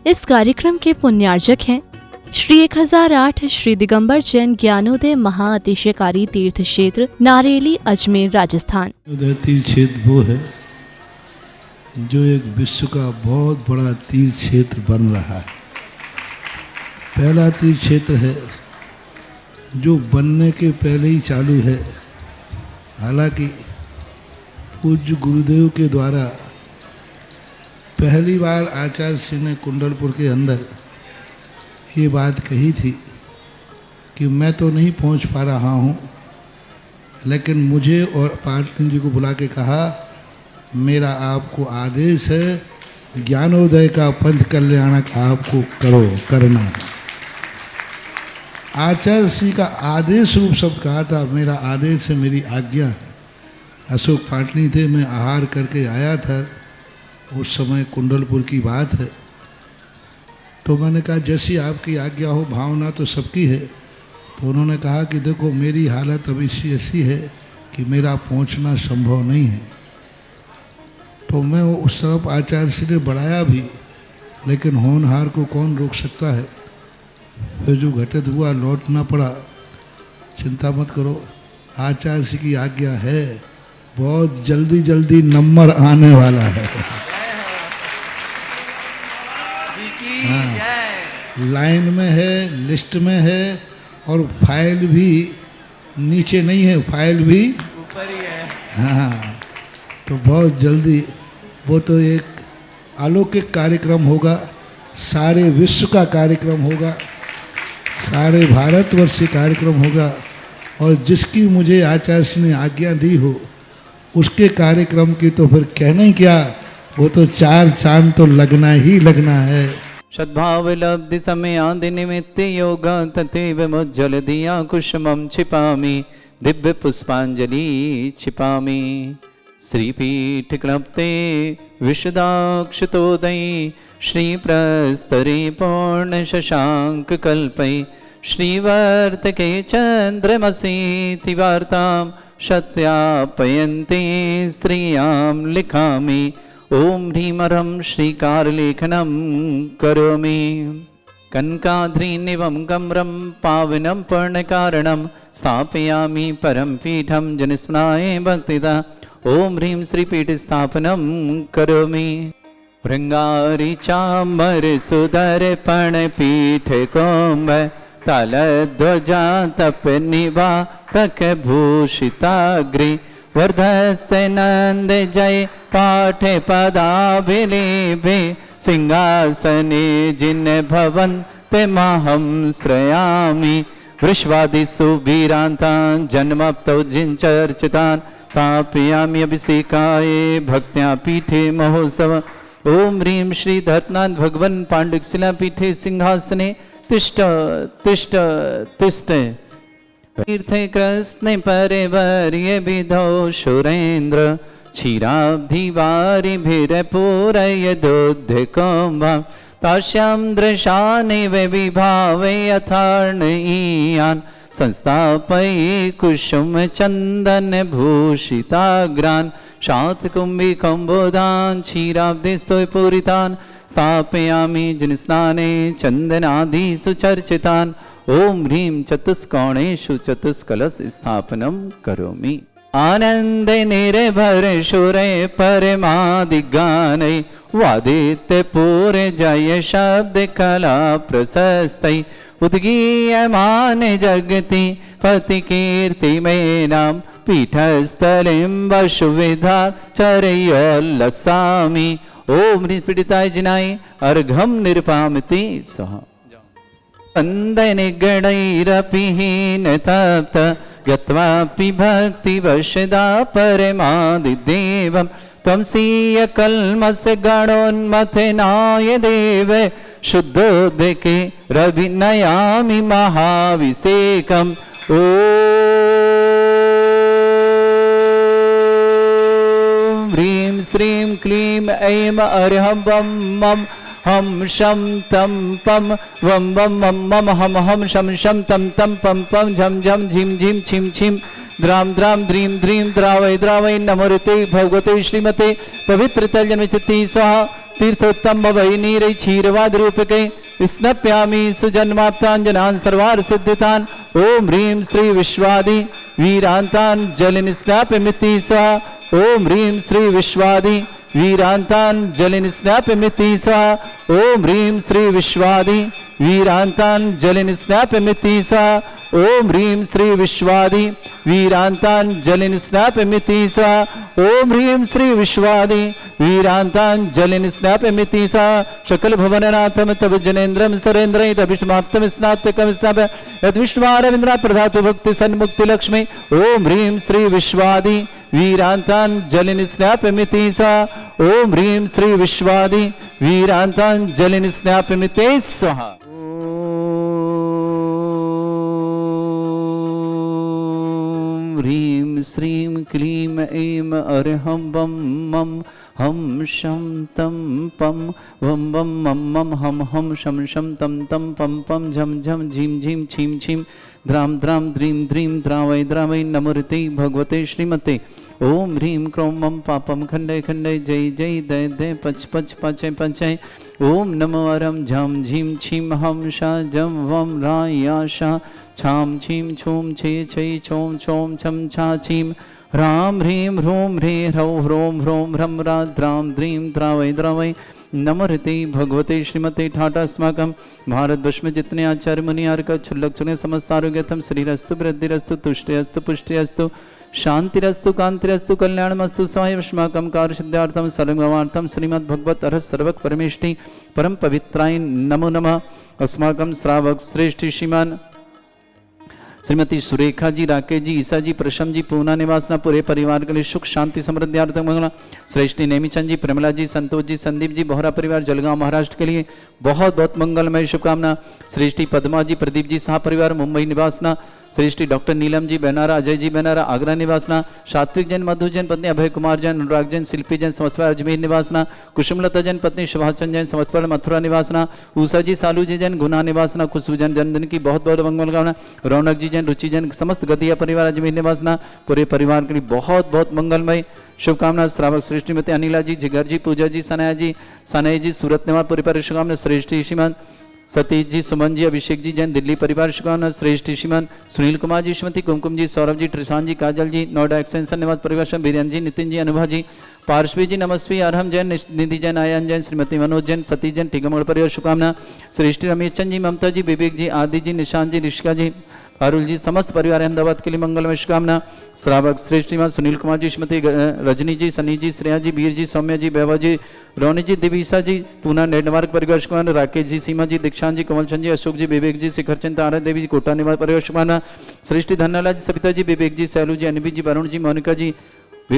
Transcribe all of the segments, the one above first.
इस कार्यक्रम के पुण्यार्जक हैं श्री 1008 श्री दिगंबर जैन ज्ञानोदय महाअतिशयकारी तीर्थ क्षेत्र नारेली अजमेर राजस्थान। तीर्थ क्षेत्र वो है जो एक विश्व का बहुत बड़ा तीर्थ क्षेत्र बन रहा है। पहला तीर्थ क्षेत्र है जो बनने के पहले ही चालू है। हालांकि पूज्य गुरुदेव के द्वारा पहली बार आचार्य श्री ने कुंडलपुर के अंदर ये बात कही थी कि मैं तो नहीं पहुंच पा रहा हूं, लेकिन मुझे और पाटनी जी को बुला के कहा मेरा आपको आदेश है, ज्ञानोदय का पंथ कल्याणक आपको करना है। आचार्य श्री का आदेश रूप शब्द कहा था, मेरा आदेश है, मेरी आज्ञा है। अशोक पाटनी थे, मैं आहार करके आया था, उस समय कुंडलपुर की बात है। तो मैंने कहा जैसी आपकी आज्ञा हो, भावना तो सबकी है। तो उन्होंने कहा कि देखो मेरी हालत अभी ऐसी है कि मेरा पहुंचना संभव नहीं है। तो मैं उस तरफ आचार्य श्री ने बढ़ाया भी, लेकिन होनहार को कौन रोक सकता है। फिर जो घटित हुआ लौटना पड़ा। चिंता मत करो, आचार्य श्री की आज्ञा है, बहुत जल्दी जल्दी नंबर आने वाला है। हाँ, लाइन में है, लिस्ट में है, और फाइल भी नीचे नहीं है, फाइल भी ऊपर ही है। हाँ, तो बहुत जल्दी वो तो एक अलौकिक कार्यक्रम होगा, सारे विश्व का कार्यक्रम होगा, सारे भारतवर्ष का कार्यक्रम होगा। और जिसकी मुझे आचार्य ने आज्ञा दी हो उसके कार्यक्रम की तो फिर कहना ही क्या, वो तो 4 चांद तो लगना ही लगना है। सद्भाव लब्धि समय आदि निमित्त योग तथैव मुज्जल दिया कुसुमं छिपामि दिव्य पुष्पांजलि छिपामि। श्रीपीठ क्लप्ते विशदाक्षतोदयी श्री प्रस्तरे पूर्ण शशांक कल्पै श्रीवर्तके चंद्रमसीति वार्तां सत्यापयन्ते श्रियां लिखामि। ओम ह्रीमरं श्रीकारलेखनं करोमि। कनकाद्रिनिवं कम्रं पावनं पूर्णकारणं स्थापयामि परं पीठं जनस्मराय भक्तिदा। ओम ह्रीं श्रीपीठ स्थापनं करोमि। भृंगारी चामर सुदर्पण पीठ कोम्ब तलध्वजा तप निवारक भूषिताग्रे वर्धस्य नंद जय पाठ पदाभिलेभे सिंहासने जिन भवन्ते महं श्रयामि। वृषवादिषु वीरान्तान् जन्मप्तौ जिनचर्चितान् स्थापयामि अभिषेकाय भक्त्या पीठे महोत्सव। ओम ह्रीं श्री धर्तनाथ भगवन् पाण्डुकशिला पीठे सिंहासने तिष्ठ तिष्ठ तिष्ठ। तीर्थे कृष्ण परिवर्य विधौ सुरेन्द्र क्षीराब्धि वारिभिरपूरय दुद्धकोम्भं तास्यां दृशानिव विभावय यथार्णयीयान् संस्थापये कुसुम चंदन भूषिताग्रान् शातकुम्भिकम्बोधान् क्षीराब्धिस्थो पूरितान् स्थापयामि जिनस्नाने चंदनादि सुचर्चितान्। ओम ह्रीं चतुष्कोणेषु चतुष्कलश स्थापनं करोमि। आनंद निर्भर सुरे परमादिगानै वादित्य पूरे जय शब्द कला प्रशस्तै उद्गीयमान जगति पति कीर्ति में नाम पीठस्थलिं वसुविधा चरयोल्लसामि। ओम ह्रीं पीडिताय जिनाय अर्घं निरुपामिति सह। वंदनिगणैरपि हीन तप्त गत्वापि भक्तिवशदा परमादिदेवं त्वं स्वीय कल्मष गणोन्मथनाय देव शुद्धोदके रविनयामि महाभिषेकम्। ओम ह्रीं श्रीं क्लीं ऐं अर्हं वं मं हम शम तम पम वम वम मम मम हम हम शम शम तम तम पम पम झम झम झिम झिम छिम छिम द्राम द्राम द्रीम द्रीम द्रावय द्रावय नमोते भगवते श्रीमते पवित्र तल जन्मचित्ती स्वाहा। तीर्थोत्तम भवै नीरै क्षीरवाद रूपके स्नप्यामि सुजन्माप्ताञ्जनान् सर्वार्थ सिद्धितान् ओम ह्रीं श्री विश्वादि वीरान्तान् जलिन स्नाप्यमिति स्वाहा ओम ह्रीं श्री विश्वादि वीरान्तान् जलिन स्नाप्यमिति स्वाहा ओम ह्रीं श्री विश्वादि वीरान्तान् जलिन स्नाप्यमिति स्वाहा ओम ह्रीं श्री विश्वादि वीरान्तान् जलिन स्नाप्यमिति स्वाहा ओम ह्रीं श्री विश्वादि वीरान्तान् जलिन स्नाप्यमिति स्वाहा सकल भुवननाथं तव जनेन्द्रं सरेन्द्रं तभिष्माप्तं स्नातकं स्नाप्य यद्विष्णुमारविन्द्रात् प्रधातु भक्ति सन्मुक्ति लक्ष्मी ओम ह्रीं श्री विश्वादि वीरान्तान् जलिन स्नाप्यमिति स्वाहा ओम ह्रीं श्री विश्वादि वीरान्तान् जलिन स्नाप्यमिति स्वाहा ह्रीं श्रीं क्लीं ऐं अर्हं वं मं हम शं तं पं वं वं मं मं हम हम शं शं तं तं पं पं झं झं झीं झीं छीं छीं द्रां द्रां द्रीं द्रीं द्रावै द्रावै नमोर्ते भगवते श्रीमते ओम ह्रीं क्रों मं पापं खण्डय खण्डय जय जय दय दय पच पच पचय पचय ओम नमो अरं झं झीं छीं हम शा जं वं रा या शा छाम छीं छूं छे छै छौं छौं छं छा छीं ह्रां ह्रीं ह्रूं ह्रे ह्रौ ह्रों ह्रों ह्रं रा द्रां द्रीं द्रावै द्रावै नमोर्ते भगवते श्रीमते ठाटा अस्माकं भारतवर्ष में जितने आचार्य मुनि आर्य छुल्लक चुने समस्त आरोग्यतम शरीरस्तु वृद्धिरस्तु तुष्टिरस्तु पुष्टिरस्तु शांतिरस्तु कांतिरस्तु कल्याणमस्तु स्वायस्माकं कार्यसिद्धार्थं सर्वगमार्थं श्रीमद्भगवत अर्ह सर्वक परमेष्टि परम पवित्राय नमो नमः। अस्माकं श्रावक श्रेष्ठ श्रीमान श्रीमती सुरेखा जी, राकेश जी, ईसा जी, प्रशम जी, पूना निवासना पूरे परिवार के लिए सुख शांति समृद्धियार्थक मंगला। श्रेष्ठी नेमीचंद जी, प्रेमला जी, संतोष जी, संदीप जी, बोहरा परिवार जलगांव महाराष्ट्र के लिए बहुत बहुत मंगलमय शुभकामना। श्रेष्ठी पद्मा जी, प्रदीप जी, सह परिवार मुंबई निवासना। श्रेष्ठी डॉक्टर नीलम जी बेनारा, अजय जी बेनारा आगरा निवासना। सात्विक जैन, मधु जैन पत्नी अभय कुमार जैन, अनुराग जैन, शिल्पी जैन समस्वर अजमेर निवासना। कुसुमलता जैन पत्नी सुभाषचंद जैन समस्वर मथुरा निवासना। ऊषा जी, सालू जी जैन गुना निवासना। खुशबू जैन जन्मदिन की बहुत बहुत मंगल कामना। रौनक जी जैन, रुचि जैन समस्त गदिया परिवार अजमेर निवासना। पूरे परिवार के लिए बहुत बहुत मंगलमय शुभकामना। श्रावक श्रेष्ठीमती अनिला जी, जिगर जी, पूजा जी, सनाया जी, सनाई जी, सूरत निवास पूरे परिवार शुभकामना। श्रेष्ठी श्रीमान सतीश जी, सुमन जी, अभिषेक जी जैन दिल्ली परिवार शुभकामना। श्रेष्ठ श्रीमान सुनील कुमार जी, श्रीमती कुमकुम जी, सौरभ जी, त्रिशान जी, काजल जी, नोएडा एक्सटेंशन निवास परिवार बीरेन जी, नितिन जी, अनुभा जी, पार्श्वी जी, नमस्वी, अरहम जैन, निधि जैन, आयन जैन, श्रीमती मनोज जैन, सतीश जैन, टीकमगढ़ परिवार शुभकामना। श्रेष्ठ रमेश चंद जी, ममता जी, विवेक जी, आदि जी, निशांत जी, ऋषिका जी, अरुल जी समस्त परिवार अहमदाबाद के लिए मंगलमय शुभकामना। श्रावक श्रेष्ठ श्रीमान सुनील कुमार जी, श्रीमती रजनी जी, सनी जी, श्रेया जी, वीर जी, सौम्या जी, वैभव जी, रोनी जी, दिवीसा जी, पूना नेटवर्क परिवार शुभकामना। राकेश जी, सीमा जी, दीक्षांत जी, कमलचंद जी, अशोक जी, विवेक जी, शिखर चंद, आरा देवी जी, कोटा निवास परिवार शुभकामना। श्रेष्ठी धनलाल जी, सविता जी, विवेक जी, सैलू जी, अनिबी जी, वरुण जी, मोनिका जी,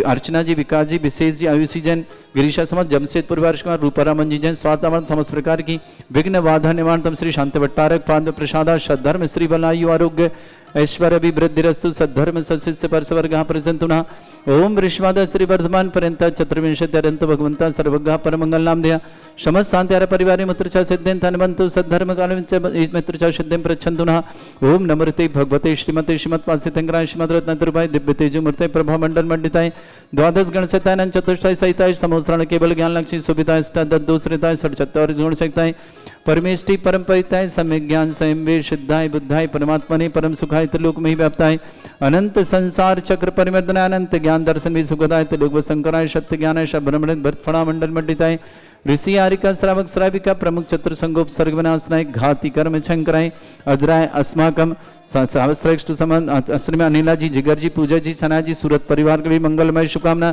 अर्चना जी, विकास जी, विशेष जी, आयुषी जैन, गिरीशा समाज, जमशेदपुर परिवार शुभकामना। रूपारामन जी जैन, स्वास्थ्य समस्त प्रकार की विघ्न बाधा निवारण तम श्री शांति भट्टारक पाद प्रसादा सद्धर्म श्री बलायु आरोग्य ऐश्वर्य अभिवृद्धिरस्तु सद्धर्म सत्स्य परसवर्ग प्रसंतुना ओम ऋषवाद श्री वर्धमान पर्यंत चतुर्विंशत्यरंत भगवंता सर्वज्ञ परमंगल नाम दिया समस्त शांति परिवार मित्रचा सिद्धेन धनवंतु सद्धर्म काल मित्रचा सिद्धेन प्रच्छन्तुना ओम नमृते भगवते श्रीमते श्रीमत्पासितंगराय श्रीमद्रत्नतुर्भाय दिव्य तेजमूर्ते प्रभा मंडल मंडिताय द्वादश गणसताय चतुष्टाय सहिताय समोस्रण केवल ज्ञान लक्ष्मी सुविधाय दूसरेताय षट्चत्वार गुण सकताय परमेष्टि परम परिताय सम्यक ज्ञान स्वयं वे सिद्धाय बुद्धाय परमात्मने परम सुखाय त्रिलोक में ही व्याप्ताय अनंत संसार चक्र परिवर्तनाय अनंत ज्ञान दर्शन भी सुखदाय त्रिलोक शंकराय सत्य ज्ञानाय शब्रमण भरतफणा मंडल मंडिताय ऋषि आरिका श्रावक श्राविका प्रमुख चतुर संगोप सर्ग विनाशनाय घाती कर्म शंकराय अजराय अस्माकम श्रेष्ठ श्रीमान अनिला जी जिगर जी पूजा जी सना जी सूरत परिवार के लिए मंगलमय शुभकामना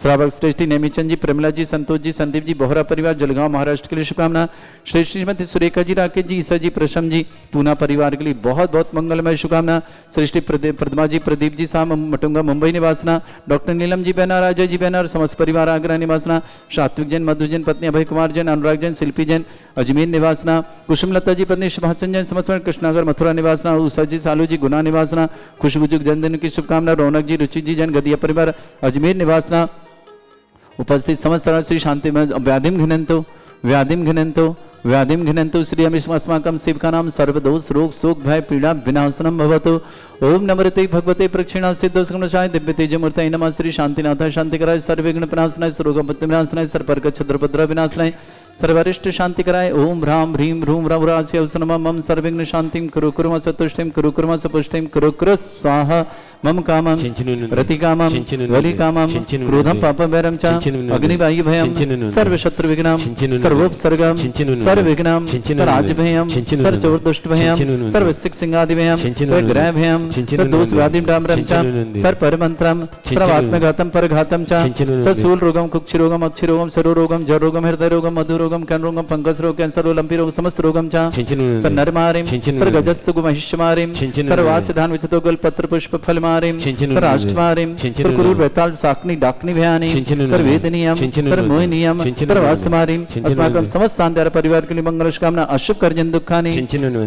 श्रावक श्रेष्ठी नेमीचंद जी प्रेमला जी संतोष जी संदीप जी बोहरा परिवार जलगांव महाराष्ट्र के लिए शुभकामना श्रेष्ठ श्रीमती सुरेखा जी राकेश जी ईसा जी प्रशम जी पूना परिवार के लिए बहुत बहुत मंगलमय शुभकामना सृष्टि पद्मा जी Pradeep ji Shah Matunga Mumbai निवासना doctor Neelam ji banner Ajay ji banner समस्त परिवार आगरा निवासना सात्विक जैन मधु जैन पत्नी अभय कुमार जैन अनुराग जैन शिल्पी जैन अजमेर निवासना कुसुमलता जी पत्नी सुभाषचंद जैन समस्त कृष्णागर मथुरा निवासना उषा जी सालू जी गुना निवासना खुशबुजुग जन्मदिन की शुभकामना रौनक जी रुचि जी जैन गदिया परिवार अजमेर निवासना उपस्थित समस्त श्री शांति व्याधिम घिनंतो व्याधिम घिनंतु श्री अस्माकं सेवकानां सर्वदोष रोग शोक भय पीड़ा विनाशनम भवतु। ओम नमस्ते भगवते प्रक्षिणा सिद्धोस्कमशाय दिव्य तेजमूर्तये नमः। श्री शांतिनाथाय शांतिकराय सर्वविघ्न विनाशनाय सर्वोपद्रव विनाशनाय सर्वपर्क छद्रपद्रव विनाशनाय सर्वरिष्ट शांति कराय। ओम ह्रां ह्रीं ह्रूं रवरास्य नमः। मम सर्वविघ्न शांतिं कुरु कुर्म सतुष्टिं कुरु कुर्म सपुष्टिं कुरु कुरु स्वाहा। मम कामं प्रतिकामं वलिकामं क्रोधं पापभैरं च अग्निवायुभयं सर्वशत्रुविघ्नं सर्वोपसर्गं सर्वविघ्नं सर्वराजभयं सर्वचोरदुष्टभयं सर्वसिंहादिभयं सर्वग्रहभयं सर्वदोषव्याधिडाम्बरं च सर्वपरमन्त्रं सर्वात्मघातं परघातं च सर्वशूलरोगं कुक्षिरोगं अक्षिरोगं सर्वरोगं जरोगं हृदयरोगं मधुरोगं कर्णरोगं फंगसरोगं कैंसर लंपीरोगं समस्त रोगं च सर्वनरमारिं सर्वगजस्सु महिष्यमारिं सर्वासिधान विचितोगल पत्र पुष्प फल सर्वाष्टमारिं सर्वकुरूर वैताल साकनी डाकनी भयानी सर्ववेदनीयं सर्वमोहिनीयं सर्वास्मारिं अस्माकं समस्तांतर परिवार के लिए मंगल कामना। अशुभ कर्जन दुखानि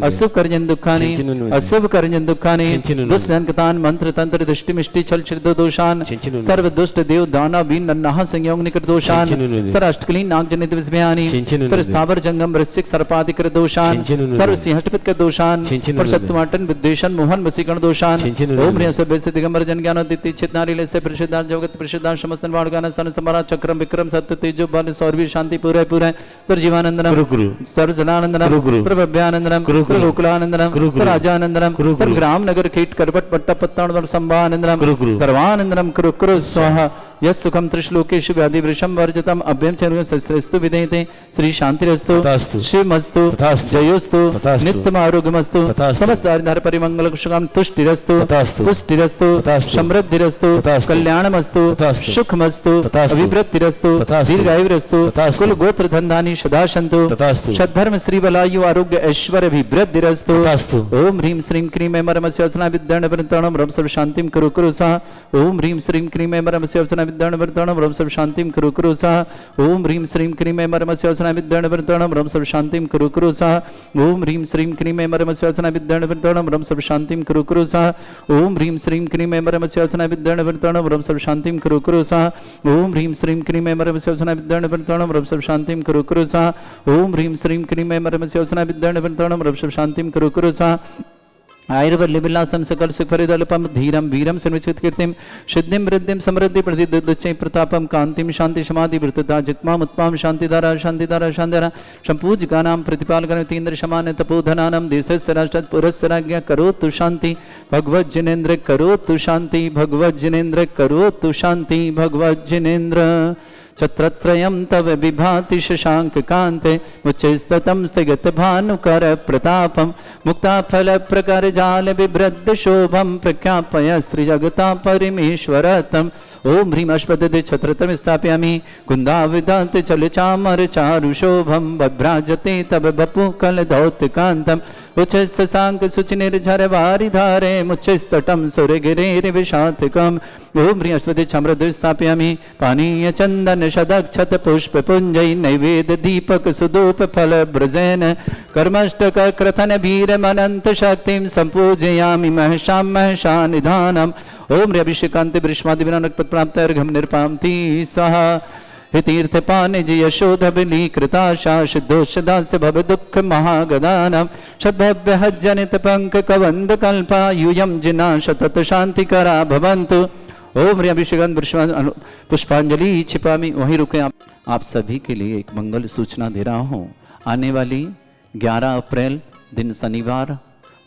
अशुभ कर्जन दुखानि अशुभ कर्जन दुखानि दुष्ट अंकतान मंत्र तंत्र दृष्टि मिष्टि छल छिद्र दोषान सर्व दुष्ट देव दाना बीन नन्नाह संयोग निकर दोषान सर अष्टकलीन नाग जनित विस्भयानि तर स्थावर जंगम वृश्चिक सर्पादिकर दोषान सर्व सिंहटपित के दोषान पर शत्रुमाटन विद्वेषण मोहन वसीकरण दोषान। ओम ह्रीं से दिगंबर जन ज्ञान दिति चित नारी से प्रसिद्धार जगत प्रसिद्धार समस्त वाणगान सन समारा चक्रम विक्रम सत्य तेजो बल सौरवीर शांति पूरे पूरे सर जीवानंदनम सर जनानंदनम सर भव्यानंदनम सर गोकुलानंदनम सर राजानंदनम सर ग्राम नगर कीट करबट पट्टा पत्ताण संभानंदनम सर्वानंदनम कुरु कुरु स्वाहा। यस् सुखम त्रिश्लोकेषु व्याधि वृषम वर्जितम अभ्यम चरु शस्त्रस्तु विधेयते श्री शांतिरस्तु शिवमस्तु जयोस्तु नित्यम आरोग्यमस्तु समस्त दारिद्र्य परिमंगल कुशलम तुष्टिरस्तु पुष्टिरस्तु समृद्धिरस्तु कल्याणमस्तु सुखमस्तु अभिवृद्धिरस्तु दीर्घायुरस्तु कुल गोत्र धनधानी सदा सन्तु सद्धर्म श्री बलायु आरोग्य ऐश्वर्य अभिवृद्धिरस्तु। ओम ह्रीं श्रीं क्रीं ऐं परमस्य वचना विद्याण वृत्ताणं रम सर्व शांतिं कुरु कुरु सा। ओम ह्रीं श्रीं क्रीं ऐं परमस्य वचना विद्याण वृत्ताणं रम सर्व शांतिं कुरु कुरु सा। ओम ह्रीं श्रीं क्रीं ऐं परमस्य वचना विद्याण वृत्ताणं रम सर्व शांतिं कुरु कुरु सा। ओम ह्रीं श्रीं क्रीं ऐं परमस्य वचना विद्याण वृत्ताणं रम सर्व शांतिं कुरु कुरु सा। ओम ह्रीं श्रीं क्रीं ऐं परमस्य वचना विद्याण वृत्ताणं रम सर्व शांतिं कुरु कुरु सा। ओम ह्रीं श्रीं क्रीं ऐं परमस्य वचना विद्याण वृत्ताणं रम सर्व शांतिं कुरु कुरु सा। ओम ह्रीं श्रीं क्रीं ऐं परमस्य वचना विद्याण वृत्ताणं रम सर्व शांतिं कुरु कुरु सा। आयुर्वल्लभिलासं सकल सुखफरिदल्पम धीरम वीरम सर्वचित कीर्तिम सिद्धिं वृद्धिं समृद्धि प्रसिद्धि प्रतापम कांतिम शांति समाधि वृत्तता जगमाम उत्पाम शांतिधारा शांतिधारा शांतिधारा संपूजकानां प्रतिपालकं तीन्द्र समान तपोधनानां देशस्य राष्ट्र पुरस्य राज्ञा करोतु शांति भगवत जिनेन्द्र करोतु शांति भगवत जिनेन्द्र करोतु शांति भगवत जिनेन्द्र। छत्रत्रयं तव विभाति शशांक कांते मुच्चैस्ततं स्थगित भानुकर प्रतापं मुक्ताफल प्रकर जाल विभ्रद्ध शोभं प्रख्यापय स्त्रीजगता परिमेश्वरतम्। ओम ह्रीं अश्वदधे छत्रत्रयं स्थापयामि कुन्दाविदान्त चल चामर चारु शोभं बभ्राजते तव बपु कल दौत्कान्तम् उच्चैस्तशांक शुचिनिर्झर वारिधारे मुच्चैस्तटं सुरगिरेर्विशातिकम्। ओम ह्रीं अश्वदधे छाम्रद्वय स्थापयामि पानीय चंदन शदक्षत पुष्प पुंजै नैवेद्य दीपक सुधूप फल ब्रजेन कर्मष्टक क्रथन भीरमनंत शक्तिं संपूजयामि महशां महशा निधानम्। ओम ह्रीं अभिषेकान्ते वृष्मादिविनानक प्राप्त अर्घं निर्पान्ति सहा तीर्थ पाने जी यशोध बलीकृताशा सिद्धोषदास्य भव दुख महागदानम सद्भव्य हज्जनित पंक कवंद कल्पा यूयम जिना शतत शांति करा भवंतु। ओम ह्रीं अभिषेकं पुष्पांजलि छिपामी। वहीं रुके आप सभी के लिए एक मंगल सूचना दे रहा हूँ। आने वाली 11 अप्रैल दिन शनिवार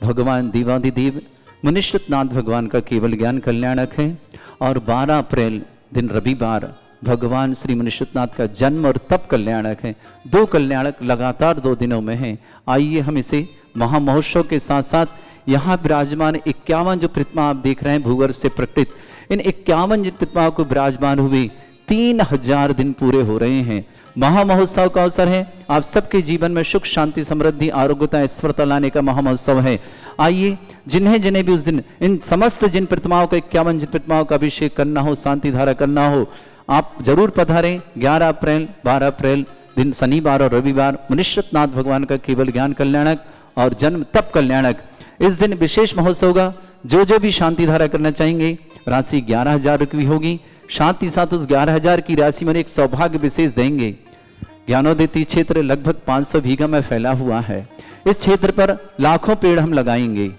भगवान देवाधिदेव मुनीश्वरनाथ भगवान का केवल ज्ञान कल्याणक है और 12 अप्रैल दिन रविवार भगवान श्री मुनीश्वरनाथ का जन्म और तप कल्याणक है। 2 कल्याणक लगातार 2 दिनों में हैं। आइए हम इसे महामहोत्सव के साथ साथ यहाँ विराजमान 51 जो प्रतिमा आप देख रहे हैं भूवर्ष से प्रकटित, इन 51 प्रतिमाओं को विराजमान हुए 3000 दिन पूरे हो रहे हैं। महामहोत्सव का अवसर है। आप सबके जीवन में सुख शांति समृद्धि आरोग्यता ऐश्वर्यता लाने का महामहोत्सव है। आइए जिन्हें जिन्हें भी उस दिन इन समस्त जिन प्रतिमाओं को 51 जिन प्रतिमाओं का अभिषेक करना हो, शांति धारा करना हो, आप जरूर पधारें। 11 अप्रैल 12 अप्रैल दिन शनिवार और रविवार मुनीश्वरनाथ भगवान का केवल ज्ञान कल्याणक और जन्म तप कल्याणक इस दिन विशेष महोत्सव होगा। जो भी शांति धारा करना चाहेंगे राशि 11,000 रुपये होगी। साथ ही साथ उस 11,000 की राशि में एक सौभाग्य विशेष देंगे। ज्ञानोदय तीर्थ क्षेत्र लगभग 500 बीघा में फैला हुआ है। इस क्षेत्र पर लाखों पेड़ हम लगाएंगे।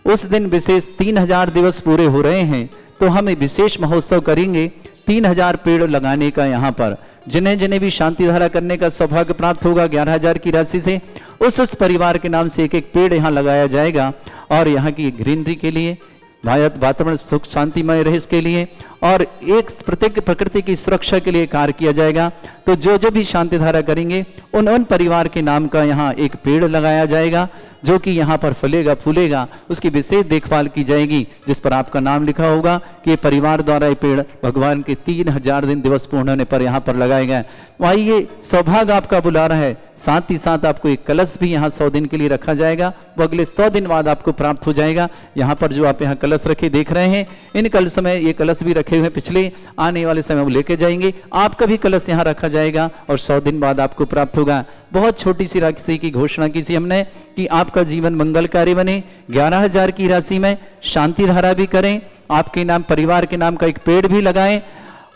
उस दिन विशेष 3000 दिवस पूरे हो रहे हैं, तो हम विशेष महोत्सव करेंगे 3000 पेड़ लगाने का। यहाँ पर जिन्हें जिन्हें भी शांति धारा करने का सौभाग्य प्राप्त होगा 11,000 की राशि से, उस परिवार के नाम से एक एक पेड़ यहाँ लगाया जाएगा। और यहाँ की ग्रीनरी के लिए, वातावरण सुख शांतिमय रहे इसके लिए, और एक प्रत्येक प्रकृति की सुरक्षा के लिए कार्य किया जाएगा। तो जो जो भी शांति धारा करेंगे उन परिवार के नाम का यहाँ एक पेड़ लगाया जाएगा, जो कि यहाँ पर फलेगा फूलेगा, उसकी विशेष देखभाल की जाएगी, जिस पर आपका नाम लिखा होगा कि परिवार द्वारा ये पेड़ भगवान के 3000 दिन दिवस पूर्ण होने पर यहाँ पर लगाए गए। वही ये सौभाग्य आपका बुला रहा है। साथ ही साथ आपको एक कलश भी यहाँ 100 दिन के लिए रखा जाएगा, वो अगले 100 दिन बाद आपको प्राप्त हो जाएगा। यहाँ पर जो आप यहाँ कलश रखे देख रहे हैं, इन कलश में ये कलश भी रखे हुए पिछले, आने वाले समय वो लेके जाएंगे। आपका भी कलश यहाँ रखा जाएगा और 100 दिन बाद आपको प्राप्त होगा। बहुत छोटी सी राशि की घोषणा की थी हमने कि आपका जीवन मंगलकारी बने। 11,000 की राशि में शांति धारा भी करें, आपके नाम परिवार के नाम का एक पेड़ भी लगाएं,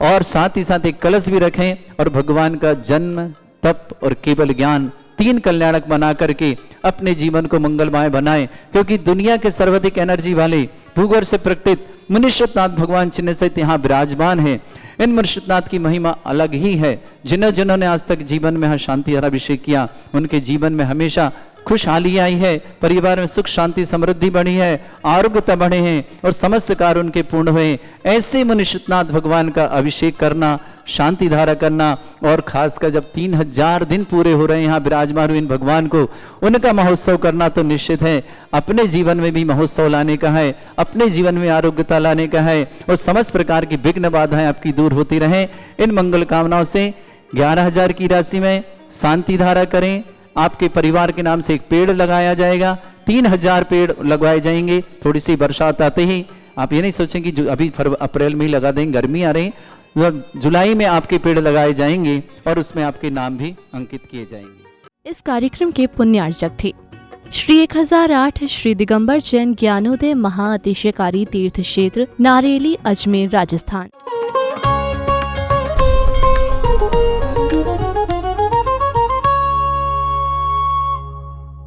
और साथ ही साथ एक कलश भी रखें, और भगवान का जन्म, तप और केवल ज्ञान 3 कल्याणक बना करके अपने जीवन को मंगलमय बनाएं। क्योंकि दुनिया के सर्वाधिक एनर्जी वाले भूगर्भ से प्रकटित मुनिश्चितनाथ भगवान चिन्ह सहित यहाँ विराजमान है। इन मुनिश्चितनाथ की महिमा अलग ही है। जिन्होंने आज तक जीवन में शांति धारा अभिषेक किया, उनके जीवन में हमेशा खुशहाली आई है, परिवार में सुख शांति समृद्धि बढ़ी है, आरोग्यता बढ़े हैं, और समस्त कार्य उनके पूर्ण हुए। ऐसे मुनिश्चितनाथ भगवान का अभिषेक करना, शांति धारा करना, और खासकर जब 3000 दिन पूरे हो रहे हैं यहाँ विराजमान हुए इन भगवान को, उनका महोत्सव करना तो निश्चित है। अपने जीवन में भी महोत्सव लाने का है, अपने जीवन में आरोग्यता लाने का है, और समस्त प्रकार की विघ्न बाधाएं आपकी दूर होती रहें। इन मंगल कामनाओं से 11,000 की राशि में शांति धारा करें। आपके परिवार के नाम से एक पेड़ लगाया जाएगा, 3000 पेड़ लगवाए जाएंगे। थोड़ी सी बरसात आते ही आप ये नहीं सोचें कि अभी अप्रैल में ही लगा देंगे, गर्मी आ रही, जुलाई में आपके पेड़ लगाए जाएंगे और उसमें आपके नाम भी अंकित किए जाएंगे। इस कार्यक्रम के पुण्यार्चक थे श्री 1008 श्री दिगंबर जैन ज्ञानोदय महाअतिशयकारी तीर्थ क्षेत्र नारेली, अजमेर, राजस्थान।